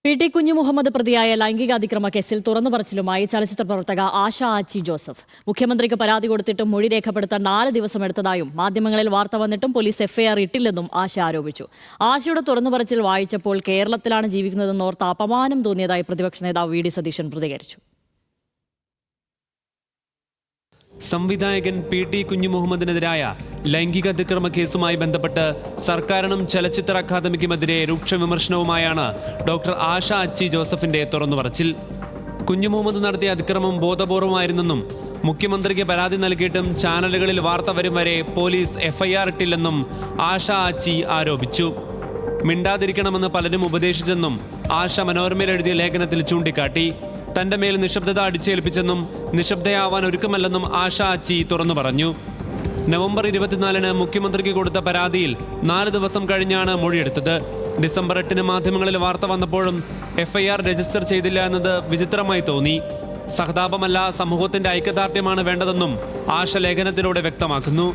PT. Kunjumuhammad പ്രതിയായ ലൈംഗിക അതിക്രമ കേസിൽ തുറന്നു പറച്ചിലുമായി ചലച്ചിത്ര പ്രവർത്തക ആശ ആച്ചി ജോസഫ്. മുഖ്യമന്ത്രിക്ക് പരാതി കൊടുത്തിട്ടും മൊഴി രേഖപ്പെടുത്താൻ 4 ദിവസം എടുത്തതായും മാധ്യമങ്ങളിൽ വാർത്ത വന്നിട്ടും പോലീസ് എഫ്ഐആർ ഇട്ടില്ലെന്നും ആശ ആരോപിച്ചു. ആശയുടെ തുറന്നു പറച്ചിൽ വായിച്ചപ്പോൾ കേരളത്തിലാണ് ജീവിക്കുന്നതെന്നോർത്ത് അപമാനം തോന്നിയതായി പ്രതിപക്ഷ നേതാവ് വി.ഡി. സതീശൻ പ്രതികരിച്ചു. സംവിധായകൻ പി.ടി. കുഞ്ഞുമുഹമ്മദിനെതിരായ ലൈംഗിക അതിക്രമ കേസുമായി ബന്ധപ്പെട്ട് സർക്കാരിനും ചലച്ചിത്ര അക്കാദമിക്കുമെതിരെ രൂക്ഷ വിമർശനവുമായാണ് ഡോക്ടർ ആശ ആച്ചി ജോസഫിന്റെ തുറന്നുപറച്ചിൽ. കുഞ്ഞുമുഹമ്മദ് നടത്തിയ അതിക്രമം ബോധപൂർവമായിരുന്നെന്നും മുഖ്യമന്ത്രിക്ക് പരാതി നൽകിയിട്ടും ചാനലുകളിൽ വാർത്ത വരും വരെ പോലീസ് എഫ്ഐആർ ഇട്ടില്ലെന്നും ആശ ആച്ചി ആരോപിച്ചു. മിണ്ടാതിരിക്കണമെന്ന് പലരും ഉപദേശിച്ചെന്നും ആശ മനോരമയിൽ എഴുതിയ ലേഖനത്തിൽ ചൂണ്ടിക്കാട്ടി. തന്റെ മേൽ നിശബ്ദത അടിച്ചേൽപ്പിച്ചെന്നും നിശബ്ദയാവാൻ ഒരുക്കമല്ലെന്നും ആശ ആച്ചി തുറന്നു പറഞ്ഞു. നവംബർ 24-ന് മുഖ്യമന്ത്രിക്ക് കൊടുത്ത പരാതിയിൽ 4 ദിവസം കഴിഞ്ഞാണ് മൊഴിയെടുത്തത്. ഡിസംബർ 8-ന് മാധ്യമങ്ങളിൽ വാർത്ത വന്നപ്പോഴും എഫ്ഐആർ രജിസ്റ്റർ ചെയ്തില്ല എന്നത് വിചിത്രമായി തോന്നി. സഹതാപമല്ല, സമൂഹത്തിന്റെ ഐക്യദാർഢ്യമാണ് വേണ്ടതെന്നും ആശ ലേഖനത്തിലൂടെ വ്യക്തമാക്കുന്നു.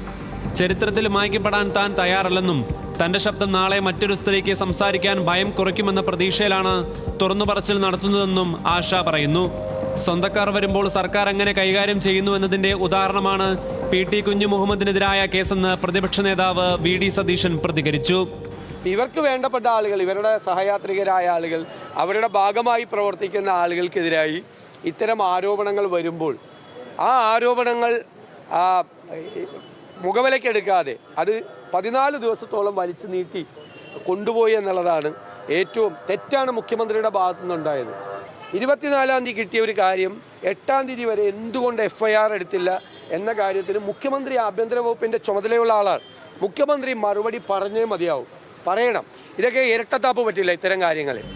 ചരിത്രത്തിൽ മായ്ക്കപ്പെടാൻ താൻ തയ്യാറല്ലെന്നും തന്റെ ശബ്ദം നാളെ മറ്റൊരു സ്ത്രീക്ക് സംസാരിക്കാൻ ഭയം കുറയ്ക്കുമെന്ന പ്രതീക്ഷയിലാണ് തുറന്നുപറച്ചിൽ നടത്തുന്നതെന്നും ആശ പറയുന്നു. സ്വന്തക്കാർ വരുമ്പോൾ സർക്കാർ എങ്ങനെ കൈകാര്യം ചെയ്യുന്നു എന്നതിന്റെ ഉദാഹരണമാണ് പി.ടി. കുഞ്ഞുമുഹമ്മദിനെതിരായ കേസെന്ന് പ്രതിപക്ഷ നേതാവ് വി.ഡി. സതീശൻ പ്രതികരിച്ചു. ഇവർക്ക് വേണ്ടപ്പെട്ട ആളുകൾ, ഇവരുടെ സഹയാത്രികരായ ആളുകൾ, അവരുടെ ഭാഗമായി പ്രവർത്തിക്കുന്ന ആളുകൾക്കെതിരായി ഇത്തരം ആരോപണങ്ങൾ വരുമ്പോൾ ആ ആരോപണങ്ങൾ മുഖവിലക്കെടുക്കാതെ അത് 14 ദിവസത്തോളം വലിച്ചു നീട്ടി കൊണ്ടുപോയി എന്നുള്ളതാണ് ഏറ്റവും തെറ്റാണ് മുഖ്യമന്ത്രിയുടെ ഭാഗത്തു നിന്നുണ്ടായത്. 24-ാം തീയതി കിട്ടിയ ഒരു കാര്യം 8-ാം തീയതി വരെ എന്തുകൊണ്ട് എഫ്ഐആർ എടുത്തില്ല എന്ന കാര്യത്തിന് മുഖ്യമന്ത്രി ആഭ്യന്തര വകുപ്പിൻ്റെ ചുമതലയുള്ള ആളാണ്. മുഖ്യമന്ത്രി മറുപടി പറഞ്ഞേ മതിയാവും, പറയണം. ഇതൊക്കെ ഇരട്ടത്താപ്പ് പറ്റില്ല ഇത്തരം കാര്യങ്ങളിൽ.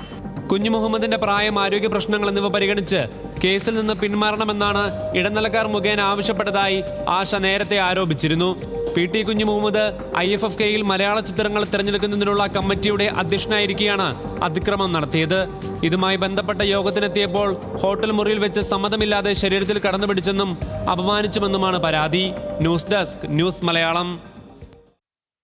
കുഞ്ഞുമുഹമ്മദിന്റെ പ്രായം, ആരോഗ്യ പ്രശ്നങ്ങൾ എന്നിവ പരിഗണിച്ച് കേസിൽ നിന്ന് പിന്മാറണമെന്നാണ് ഇടനിലക്കാർ മുഖേന ആവശ്യപ്പെട്ടതായി ആശ നേരത്തെ ആരോപിച്ചിരുന്നു. പി.ടി. കുഞ്ഞുമുഹമ്മദ് IFFK-യിൽ മലയാള ചിത്രങ്ങൾ തിരഞ്ഞെടുക്കുന്നതിനുള്ള കമ്മിറ്റിയുടെ അധ്യക്ഷനായിരിക്കെയാണ് അതിക്രമം നടത്തിയത്. ഇതുമായി ബന്ധപ്പെട്ട യോഗത്തിനെത്തിയപ്പോൾ ഹോട്ടൽ മുറിയിൽ വെച്ച് സമ്മതമില്ലാതെ ശരീരത്തിൽ കടന്നുപിടിച്ചെന്നും അപമാനിച്ചുമെന്നുമാണ് പരാതി. News desk, news Malayalam.